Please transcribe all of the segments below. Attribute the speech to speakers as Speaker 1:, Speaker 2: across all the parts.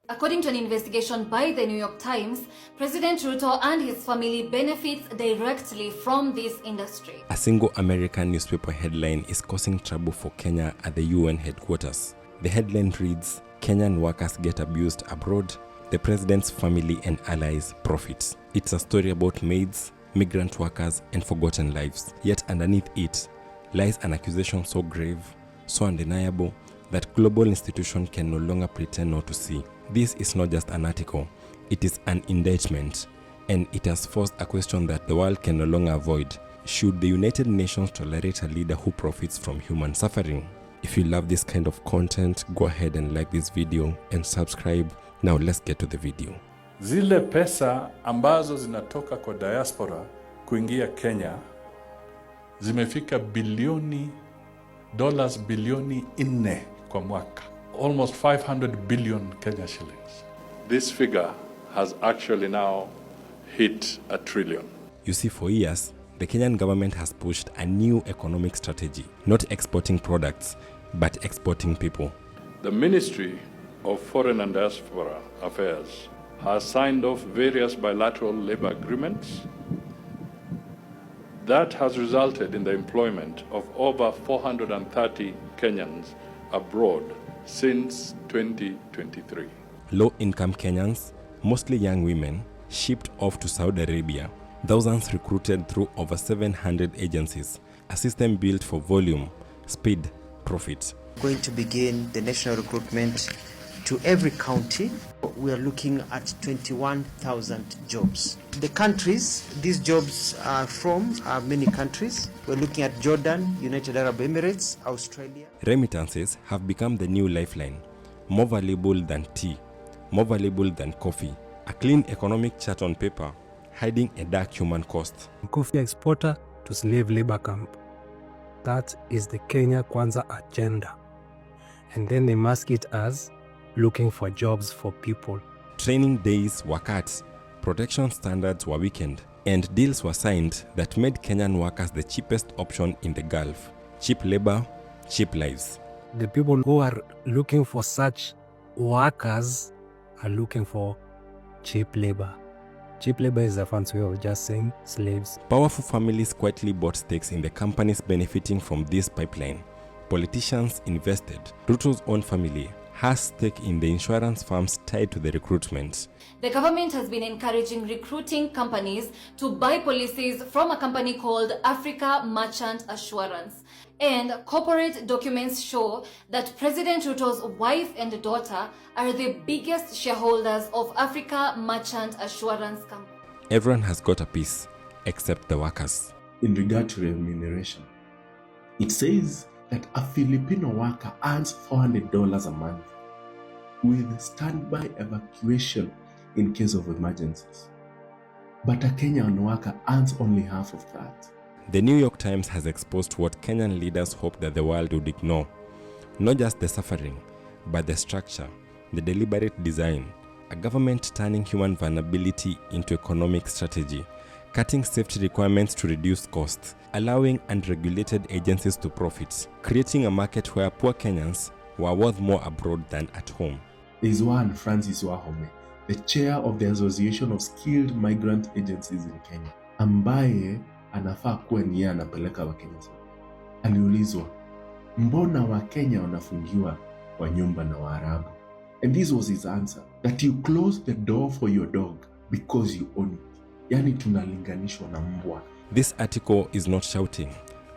Speaker 1: According to an investigation by the New York Times, President Ruto and his family benefits directly from this industry.
Speaker 2: A single American newspaper headline is causing trouble for Kenya at the UN headquarters. The headline reads, "Kenyan workers get abused abroad, the president's family and allies profits." It's a story about maids, migrant workers, and forgotten lives. Yet underneath it lies an accusation so grave, so undeniable, that global institutions can no longer pretend not to see. This is not just an article, it is an indictment, and it has forced a question that the world can no longer avoid. Should the United Nations tolerate a leader who profits from human suffering? If you love this kind of content, go ahead and like this video and subscribe. Now let's get to the video.
Speaker 3: Zile pesa ambazo zinatoka kwa diaspora kuingia Kenya zimefika dollars bilioni 4 kwa mwaka. Almost 500 billion Kenya shillings. This figure has actually now hit $1 trillion.
Speaker 2: You see, for years, the Kenyan government has pushed a new economic strategy, not exporting products, but exporting people.
Speaker 3: The Ministry of Foreign and Diaspora Affairs has signed off various bilateral labor agreements that has resulted in the employment of over 430 Kenyans abroad since 2023.
Speaker 2: Low-income Kenyans, mostly young women, shipped off to Saudi Arabia. Thousands recruited through over 700 agencies, a system built for volume, speed, profit.
Speaker 4: Going to begin the national recruitment to every county. We are looking at 21,000 jobs. The countries these jobs are from are many countries. We're looking at Jordan, United Arab Emirates, Australia.
Speaker 2: Remittances have become the new lifeline, more valuable than tea, more valuable than coffee. A clean economic chart on paper, hiding a dark human cost.
Speaker 5: Coffee exporter to slave labor camp. That is the Kenya Kwanza agenda. And then they mask it as looking for jobs for people.
Speaker 2: Training days were cut, protection standards were weakened, and deals were signed that made Kenyan workers the cheapest option in the Gulf. Cheap labor, cheap lives.
Speaker 5: The people who are looking for such workers are looking for cheap labor. Cheap labor is a fancy way of just saying slaves.
Speaker 2: Powerful families quietly bought stakes in the companies benefiting from this pipeline. Politicians invested. Ruto's own family has stake in the insurance firms tied to the recruitment.
Speaker 1: The government has been encouraging recruiting companies to buy policies from a company called Africa Merchant Assurance. And corporate documents show that President Ruto's wife and daughter are the biggest shareholders of Africa Merchant Assurance Company.
Speaker 2: Everyone has got a piece, except the workers.
Speaker 6: In regard to remuneration, it says that a Filipino worker earns $400 a month with standby evacuation in case of emergencies. But a Kenyan worker earns only half of that.
Speaker 2: The New York Times has exposed what Kenyan leaders hope that the world would ignore. Not just the suffering, but the structure, the deliberate design, a government turning human vulnerability into economic strategy, cutting safety requirements to reduce costs, allowing unregulated agencies to profit, creating a market where poor Kenyans were worth more abroad than at home.
Speaker 6: There is one Francis Wahome, the chair of the Association of Skilled Migrant Agencies in Kenya, ambaye anafaa kuwa ni yeye anapeleka Wakenya sote. Aliulizwa, mbona Wakenya wanafungiwa kwa nyumba na Waarabu? And this was his answer, that you close the door for your dog because you own it. Yani tunalinganishwa na mbwa.
Speaker 2: This article is not shouting,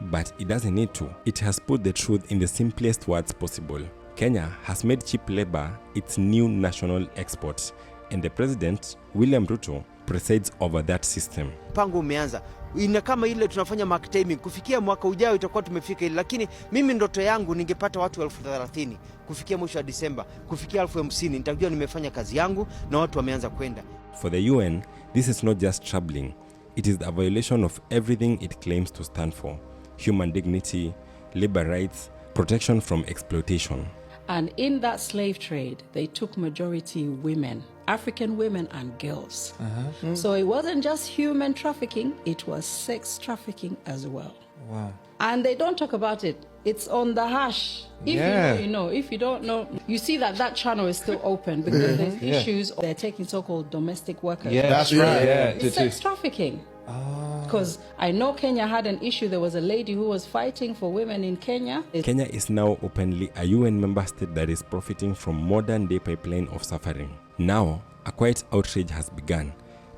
Speaker 2: but it doesn't need to. It has put the truth in the simplest words possible. Kenya has made cheap labor its new national export, and the president, William Ruto, presides over that system.
Speaker 4: Mpango umeanza. Ina kama ile tunafanya market timing. Kufikia mwaka ujao itakuwa tumefika ile, lakini mimi ndoto yangu ningepata watu 30,000 kufikia mwisho wa Disemba, kufikia 50,000 nitajua nimefanya kazi yangu na watu wameanza kwenda.
Speaker 2: For the UN, this is not just troubling. It is a violation of everything it claims to stand for: human dignity, labor rights, protection from exploitation.
Speaker 7: And in that slave trade, they took majority women, African women and girls. So it wasn't just human trafficking, it was sex trafficking as well.
Speaker 8: Wow.
Speaker 7: And they don't talk about it. It's on the hash. If you know, you know. If you don't know, you see that channel is still open because there's issues. They're taking so-called domestic workers.
Speaker 8: Yeah, that's right. Yeah.
Speaker 7: It's sex trafficking. Because I know Kenya had an issue. There was a lady who was fighting for women in Kenya.
Speaker 2: Kenya is now openly a UN member state that is profiting from modern-day pipeline of suffering. Now, a quiet outrage has begun.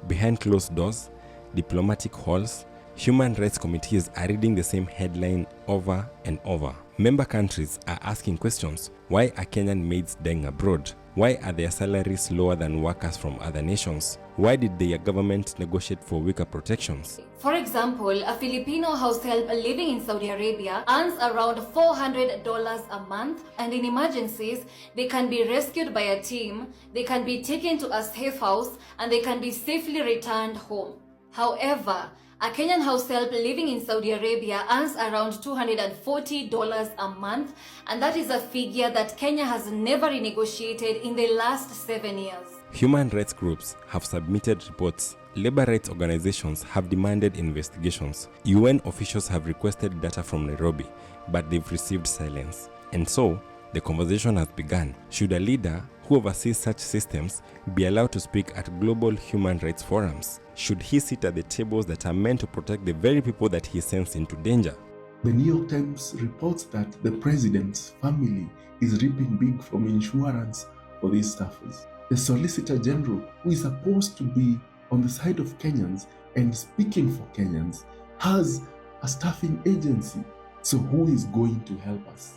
Speaker 2: Behind closed doors, diplomatic halls, human rights committees are reading the same headline over and over. Member countries are asking questions. Why are Kenyan maids dying abroad? Why are their salaries lower than workers from other nations? Why did their government negotiate for weaker protections?
Speaker 1: For example, a Filipino house help living in Saudi Arabia earns around $400 a month, and in emergencies, they can be rescued by a team, they can be taken to a safe house, and they can be safely returned home. However, a Kenyan house help living in Saudi Arabia earns around $240 a month, and that is a figure that Kenya has never renegotiated in the last 7 years.
Speaker 2: Human rights groups have submitted reports. Labor rights organizations have demanded investigations. UN officials have requested data from Nairobi, but they've received silence. And so, the conversation has begun. Should a leader who oversees such systems be allowed to speak at global human rights forums? Should he sit at the tables that are meant to protect the very people that he sends into danger?
Speaker 6: The New York Times reports that the president's family is reaping big from insurance for these staffers. The Solicitor General, who is supposed to be on the side of Kenyans and speaking for Kenyans, has a staffing agency. So who is going to help us?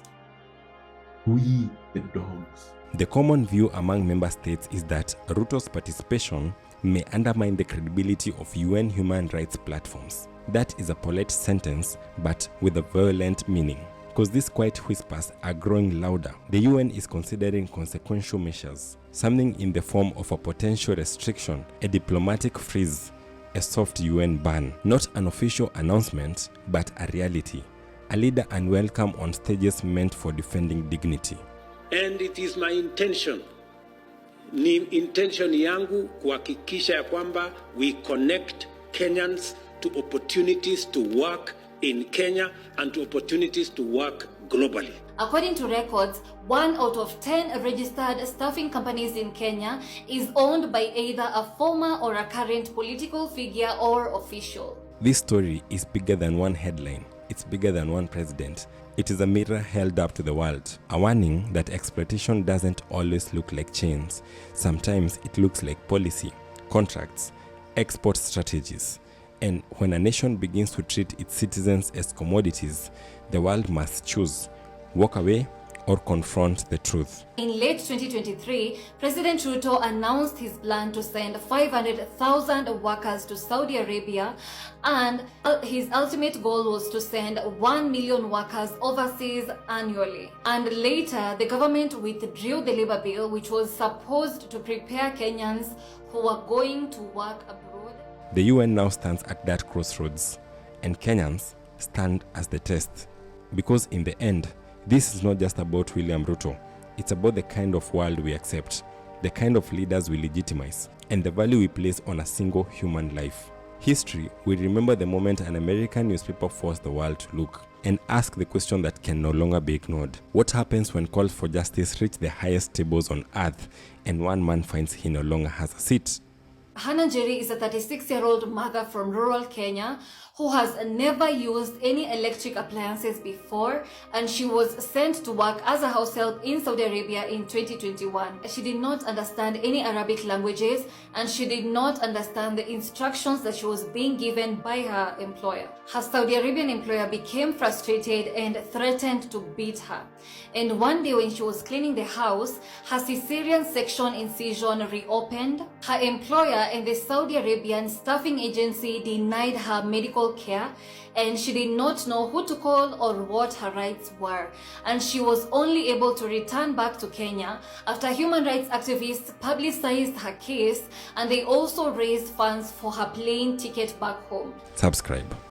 Speaker 6: We, the dogs.
Speaker 2: The common view among member states is that Ruto's participation may undermine the credibility of UN human rights platforms. That is a polite sentence, but with a violent meaning. Because these quiet whispers are growing louder. The UN is considering consequential measures, something in the form of a potential restriction, a diplomatic freeze, a soft UN ban. Not an official announcement, but a reality. A leader unwelcome on stages meant for defending dignity.
Speaker 9: And it is my intention, ni intention yangu kuhakikisha ya kwamba we connect Kenyans to opportunities to work in Kenya and to opportunities to work globally.
Speaker 1: According to records, 1 out of 10 registered staffing companies in Kenya is owned by either a former or a current political figure or official.
Speaker 2: This story is bigger than one headline. It's bigger than one president. It is a mirror held up to the world. A warning that exploitation doesn't always look like chains. Sometimes it looks like policy, contracts, export strategies. And when a nation begins to treat its citizens as commodities, the world must choose, walk away or confront the truth.
Speaker 1: In late 2023, President Ruto announced his plan to send 500,000 workers to Saudi Arabia, and his ultimate goal was to send 1 million workers overseas annually. And later, the government withdrew the labor bill, which was supposed to prepare Kenyans who were going to work abroad.
Speaker 2: The UN now stands at that crossroads, and Kenyans stand as the test. Because in the end, this is not just about William Ruto. It's about the kind of world we accept, the kind of leaders we legitimize, and the value we place on a single human life. History will remember the moment an American newspaper forced the world to look and ask the question that can no longer be ignored. What happens when calls for justice reach the highest tables on earth and one man finds he no longer has a seat?
Speaker 1: Hannah Njeri is a 36-year-old mother from rural Kenya who has never used any electric appliances before, and she was sent to work as a house help in Saudi Arabia in 2021. She did not understand any Arabic languages, and she did not understand the instructions that she was being given by her employer. Her Saudi Arabian employer became frustrated and threatened to beat her. And one day when she was cleaning the house, her cesarean section incision reopened. Her employer and the Saudi Arabian staffing agency denied her medical care, and she did not know who to call or what her rights were. And she was only able to return back to Kenya after human rights activists publicized her case, and they also raised funds for her plane ticket back home.
Speaker 2: Subscribe.